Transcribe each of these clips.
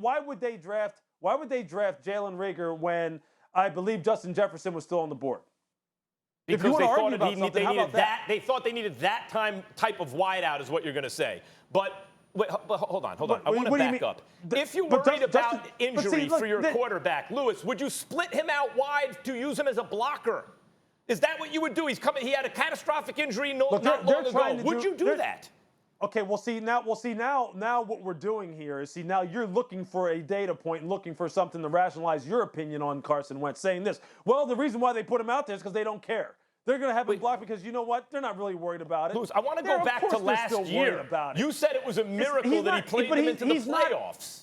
why would they draft Jalen Reagor when I believe Justin Jefferson was still on the board? Because they thought they thought they needed that type of wideout, is what you're going to say. But hold on. I want to back up. If you worried about injury for your quarterback, Louis, would you split him out wide to use him as a blocker? Is that what you would do? He had a catastrophic injury not long ago. Would you do that? Okay, now what we're doing here is, now you're looking for a data point and looking for something to rationalize your opinion on Carson Wentz, saying this. Well, the reason why they put him out there is because they don't care. They're going to have him blocked because you know what? They're not really worried about it. Louis, I want to go back to last year. You said it was a miracle that he played them into the playoffs.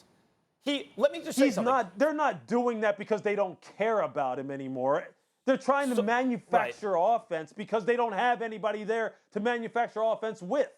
Let me just say something. They're not doing that because they don't care about him anymore. They're trying to manufacture offense because they don't have anybody there to manufacture offense with.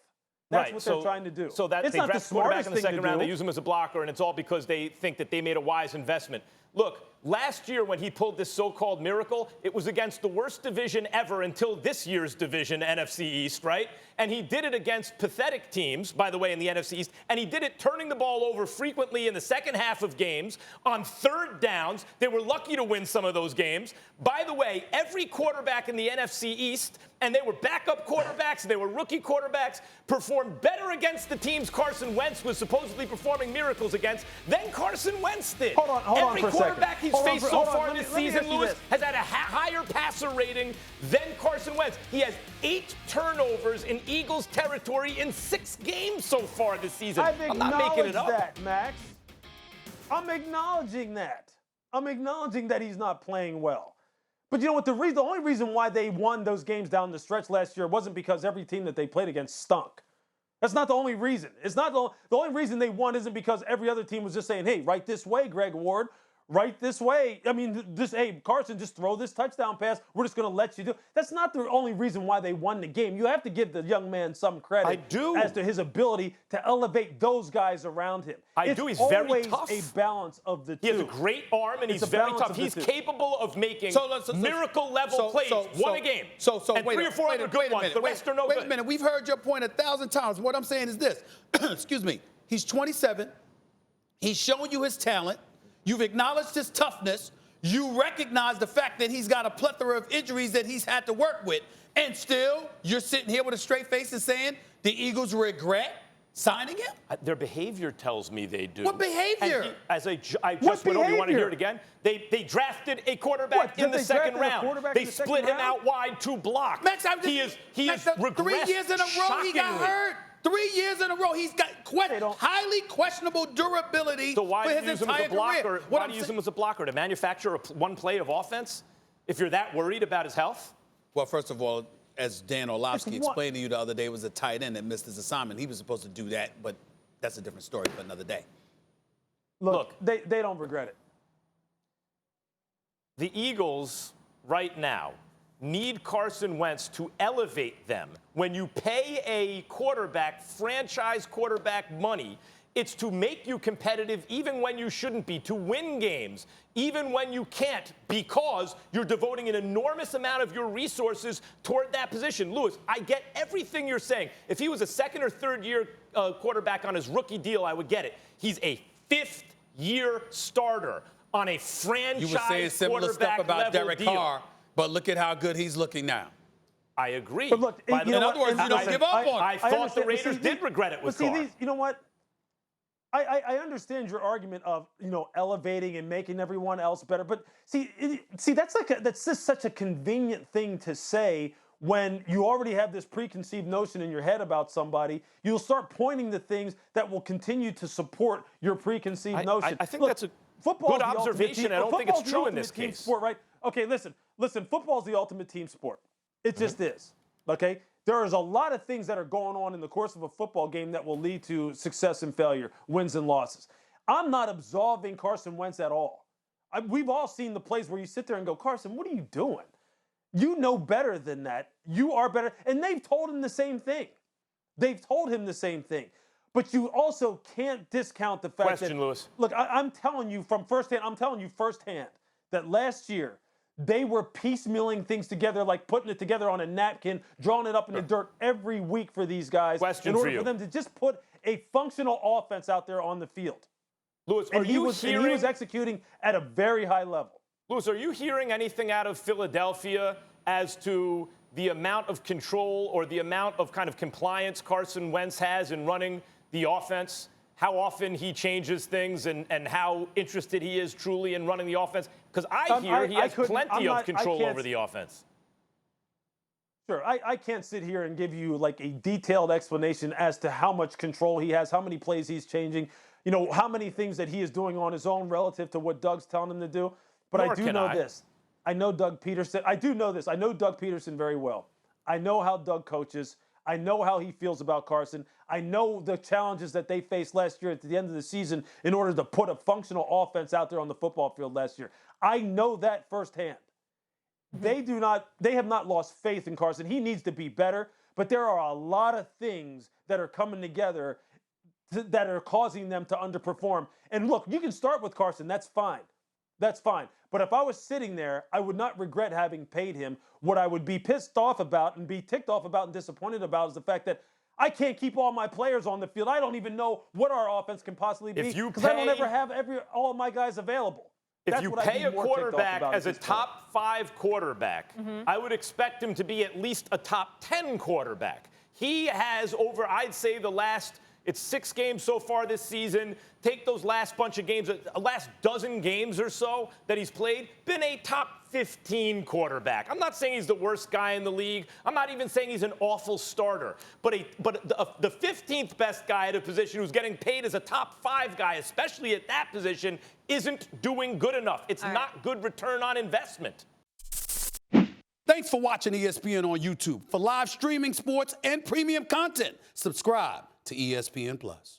That's what they're trying to do. So they draft quarterback in the second round, they use him as a blocker, and it's all because they think that they made a wise investment. Look, last year when he pulled this so-called miracle, it was against the worst division ever until this year's division, NFC East, right? And he did it against pathetic teams, by the way, in the NFC East, and he did it turning the ball over frequently in the second half of games on third downs. They were lucky to win some of those games. By the way, every quarterback in the NFC East, and they were backup quarterbacks, and they were rookie quarterbacks, performed better against the teams Carson Wentz was supposedly performing miracles against than Carson Wentz did. Hold on every for a quarterback second. he's faced so far this season, Louis, has had a higher passer rating than Carson Wentz. He has 8 turnovers in Eagles territory in 6 games so far this season. I'm not making it up. That, Max. I'm acknowledging that. I'm acknowledging that he's not playing well. But you know what? The only reason why they won those games down the stretch last year wasn't because every team that they played against stunk. That's not the only reason. It's not the only reason they won isn't because every other team was just saying, hey, right this way, Greg Ward. Right this way. I mean, hey, Carson, just throw this touchdown pass. We're just going to let you do it. That's not the only reason why they won the game. You have to give the young man some credit as to his ability to elevate those guys around him. He's very tough. It's always a balance of the two. He has a great arm, and he's very tough. He's capable of making miracle-level plays. Won a game. And wait 3 or 4 other good ones. The rest are no good. Wait a minute. We've heard your point 1,000 times. What I'm saying is this. Excuse me. He's 27. He's showing you his talent. You've acknowledged his toughness. You recognize the fact that he's got a plethora of injuries that he's had to work with. And still, you're sitting here with a straight face and saying the Eagles regret signing him? Their behavior tells me they do. What behavior? I just went over. You want to hear it again? They drafted a quarterback in the second round. They split him out wide to block. Max, he is regressed 3 years in a row he got hurt. 3 years in a row, he's got highly questionable durability for his entire career. Why do you use him as a blocker? To manufacture one play of offense? If you're that worried about his health? Well, first of all, as Dan Orlovsky explained to you the other day, it was a tight end that missed his assignment. He was supposed to do that, but that's a different story for another day. Look, they don't regret it. The Eagles right now need Carson Wentz to elevate them. When you pay a quarterback, franchise quarterback money, it's to make you competitive even when you shouldn't be, to win games, even when you can't, because you're devoting an enormous amount of your resources toward that position. Louis, I get everything you're saying. If he was a second or third year quarterback on his rookie deal, I would get it. He's a 5th-year starter on a franchise you were saying similar stuff about Derek Carr. But look at how good he's looking now. I agree. But look, in other words, you don't give up on him. I thought the Raiders did regret it with Carr. You know what? I understand your argument of, elevating and making everyone else better. But see, that's just such a convenient thing to say when you already have this preconceived notion in your head about somebody. You'll start pointing to things that will continue to support your preconceived notion. I think that's a good observation. I don't think it's true in this case. Sport, right? Okay, listen, football's the ultimate team sport. It just is, okay? There is a lot of things that are going on in the course of a football game that will lead to success and failure, wins and losses. I'm not absolving Carson Wentz at all. We've all seen the plays where you sit there and go, Carson, what are you doing? You know better than that. You are better. And they've told him the same thing. They've told him the same thing. But you also can't discount the fact that, Louis. Look, I'm telling you firsthand that last year, they were piecemealing things together, like putting it together on a napkin, drawing it up in the dirt every week for these guys in order for them to just put a functional offense out there on the field. Louis, and he was executing at a very high level. Louis, are you hearing anything out of Philadelphia as to the amount of control or the amount of kind of compliance Carson Wentz has in running the offense? How often he changes things and how interested he is truly in running the offense? Because I hear he has plenty of control over the offense. Sure, I can't sit here and give you like a detailed explanation as to how much control he has, how many plays he's changing, you know, how many things that he is doing on his own relative to what Doug's telling him to do. But I do know this. I know Doug Peterson. I do know this. I know Doug Peterson very well. I know how Doug coaches. I know how he feels about Carson. I know the challenges that they faced last year at the end of the season in order to put a functional offense out there on the football field last year. I know that firsthand. They have not lost faith in Carson. He needs to be better, but there are a lot of things that are coming together that are causing them to underperform. And look, you can start with Carson. That's fine. That's fine. But if I was sitting there, I would not regret having paid him. What I would be pissed off about and be ticked off about and disappointed about is the fact that I can't keep all my players on the field. I don't even know what our offense can possibly be because I don't ever have all of my guys available. If you pay a quarterback as a top 5 quarterback, I would expect him to be at least a top 10 quarterback. He has I'd say it's 6 games so far this season. Take those last bunch of games, last dozen games or so that he's played, been a top 15 quarterback. I'm not saying he's the worst guy in the league. I'm not even saying he's an awful starter. But the 15th best guy at a position who's getting paid as a top 5 guy, especially at that position, isn't doing good enough. It's not good return on investment. Thanks for watching ESPN on YouTube. For live streaming, sports, and premium content, subscribe to ESPN+.